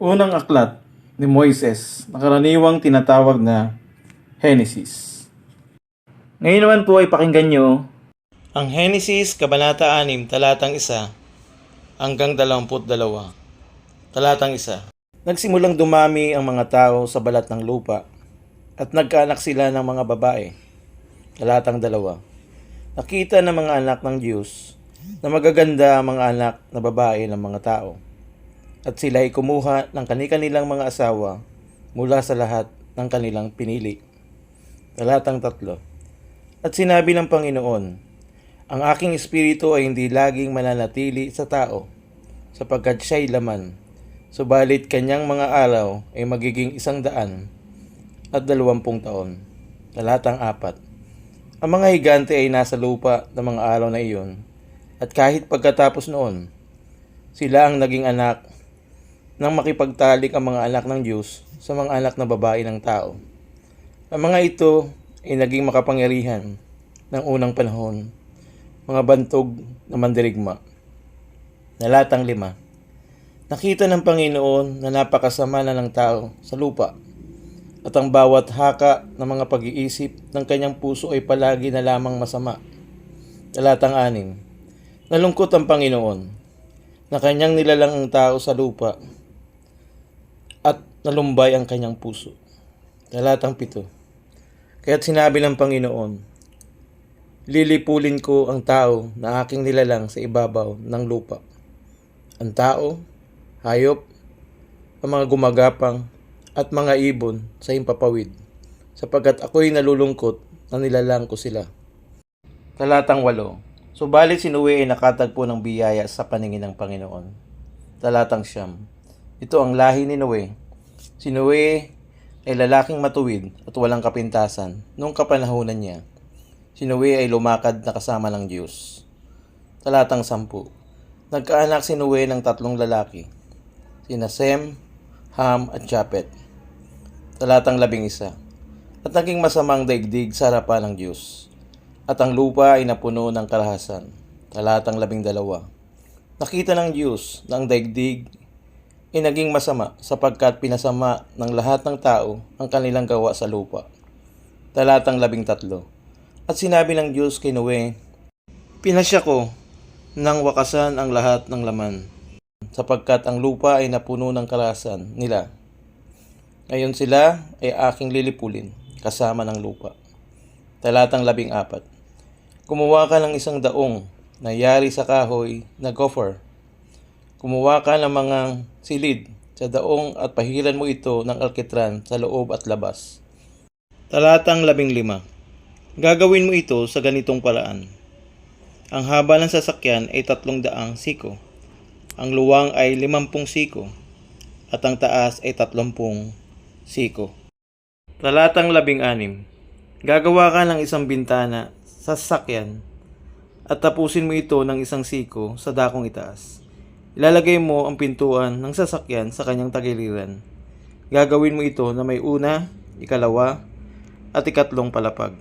Unang aklat ni Moises na karaniwang tinatawag na Henesis. Ngayon naman po ay pakinggan nyo ang Henesis Kabanata 6, talatang 1 hanggang 22. Talatang 1. Nagsimulang dumami ang mga tao sa balat ng lupa at nagkaanak sila ng mga babae. Talatang 2. Nakita ng mga anak ng Diyos na magaganda ang mga anak na babae ng mga tao. At sila ay kumuha ng kanilang mga asawa mula sa lahat ng kanilang pinili. Talatang 3. At sinabi ng Panginoon, ang aking espiritu ay hindi laging mananatili sa tao, sapagkat siya'y laman. Subalit kanyang mga araw ay magiging 120 taon. Talatang 4. Ang mga higante ay nasa lupa ng mga araw na iyon, at kahit pagkatapos noon, sila ang naging anak nang makipagtalik ang mga anak ng Diyos sa mga anak na babae ng tao. Ang mga ito ay naging makapangyarihan ng unang panahon, mga bantog na mandirigma. Talatang 5. Nakita ng Panginoon na napakasama na ng tao sa lupa, at ang bawat haka ng mga pag-iisip ng kanyang puso ay palagi na lamang masama. Talatang 6. Nalungkot ang Panginoon na kanyang nilalang ang tao sa lupa, at nalumbay ang kanyang puso. Talatang 7. Kaya't sinabi ng Panginoon, lilipulin ko ang tao na aking nilalang sa ibabaw ng lupa. Ang tao, hayop, ang mga gumagapang, at mga ibon sa himpapawid, sapagkat ako'y nalulungkot na nilalang ko sila. Talatang 8. Subalit si Noe ay nakatagpo ng biyaya sa paningin ng Panginoon. Talatang 9. Ito ang lahi ni Noe. Si Noe ay lalaking matuwid at walang kapintasan noong kapanahunan niya. Si Noe ay lumakad na kasama ng Diyos. Talatang 10. Nagkaanak si Noe ng 3 lalaki, sina Sem, Ham at Japet. Talatang 11. At naging masamang daigdig sa harapan ng Diyos, at ang lupa ay napuno ng karahasan. Talatang 12. Nakita ng Diyos na ang daigdig ay naging masama sapagkat pinasama ng lahat ng tao ang kanilang gawa sa lupa. Talatang 13. At sinabi ng Diyos kay Noe, pinasya ko nang wakasan ang lahat ng laman, sapagkat ang lupa ay napuno ng karahasan nila. Ngayon sila ay aking lilipulin kasama ng lupa. Talatang 14. Kumuha ka ng isang daong na yari sa kahoy na gopher. Kumuha ka ng mga silid sa daong at pahiran mo ito ng alkitran sa loob at labas. Talatang 15. Gagawin mo ito sa ganitong paraan. Ang haba ng sasakyan ay 300 siko. Ang luwang ay 50 siko. At ang taas ay 30 siko. Talatang 16. Gagawa ka ng isang bintana sa sasakyan at tapusin mo ito ng 1 siko sa dakong itaas. Ilalagay mo ang pintuan ng sasakyan sa kanyang tagiliran. Gagawin mo ito na may una, ikalawa, at ikatlong palapag.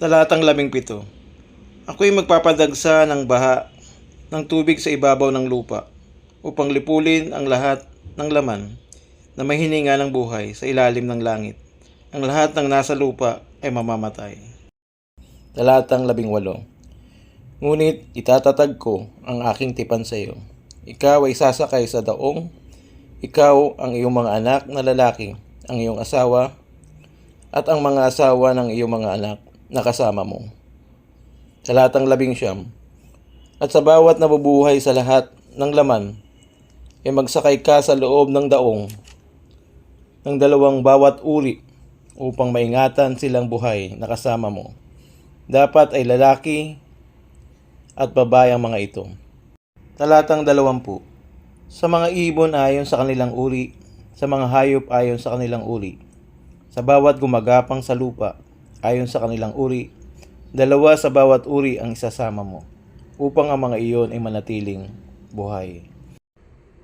Talatang 17. Ako'y magpapadagsa ng baha ng tubig sa ibabaw ng lupa upang lipulin ang lahat ng laman na may hininga ng buhay sa ilalim ng langit. Ang lahat ng nasa lupa ay mamamatay. Talatang 18. Ngunit itatatag ko ang aking tipan sa iyo. Ikaw ay sasakay sa daong, ikaw ang iyong mga anak na lalaki, ang iyong asawa, at ang mga asawa ng iyong mga anak na kasama mo. Talatang 19. At sa bawat nabubuhay sa lahat ng laman, ay magsakay ka sa loob ng daong ng 2 bawat uri upang maingatan silang buhay na kasama mo. Dapat ay lalaki at babae ang mga ito. Talatang 20. Sa mga ibon ayon sa kanilang uri, sa mga hayop ayon sa kanilang uri, sa bawat gumagapang sa lupa ayon sa kanilang uri, 2 sa bawat uri ang isasama mo, upang ang mga iyon ay manatiling buhay.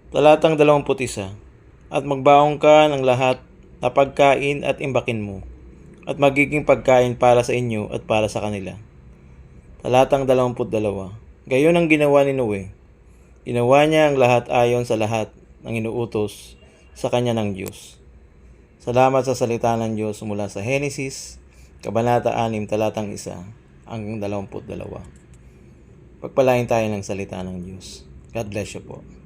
Talatang 21. At magbaong ka ng lahat na pagkain at imbakin mo, at magiging pagkain para sa inyo at para sa kanila. Talatang 22. Gayon ang ginawa ni Noe. Ginawa niya ang lahat ayon sa lahat ng inuutos sa kanya ng Diyos. Salamat sa salita ng Diyos mula sa Henesis, Kabanata 6, talatang 1 hanggang 22. Pagpalain tayo ng salita ng Diyos. God bless you po.